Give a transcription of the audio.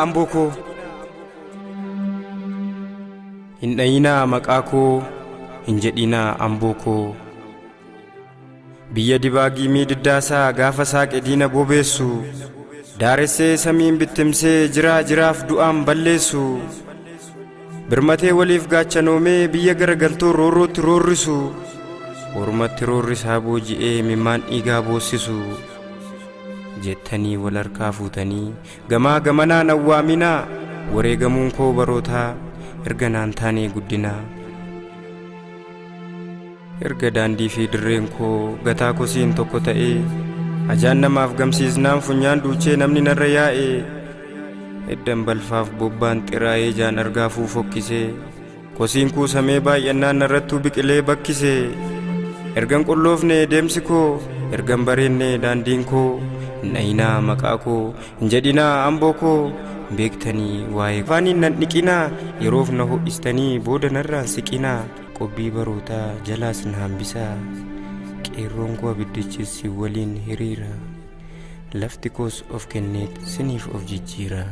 Amboko Hindayina Makako Hinjedina Amboko Biyya dibagi miiddasa gaafa saaqe diina bobeessu daaressee samiin bittimsee jiraaf du'aan balleessu birmatee waliif gaachanoomee biyya garagaltoo roorrootti roorrisu ormatti roorrisaa booji'ee mimmaan dhiigaa boossisu jettanii wal harkaa fuutanii gamaa gamanaan awwaaminaa wareegamuun koo barootaa erga naan taanee guddinaa erga daandii fi dirreen koo gataa kosiin tokko ta'ee ajaan namaaf gamsiisnaan funyaan duuchee namni narra yaa'ee eddan balfaaf bobbaan xiraa'ee jaan argaafuu fokkisee kosiin kuusamee baay'annaan narrattuu biqilee bakkisee ergan qulloofne deemsi koo ergan bareenne daandiin koo Hindayina Makako Hinjedina Amboko beektanii waa'ee faaniin nan dhiqinaa yeroof na ho'istanii booda narraan siqinaa qobbii barootaa jalaas na hambisaa qeerroon koo abiddichis si waliin hiriira lafti koos of kenneet siniif of jijjiira.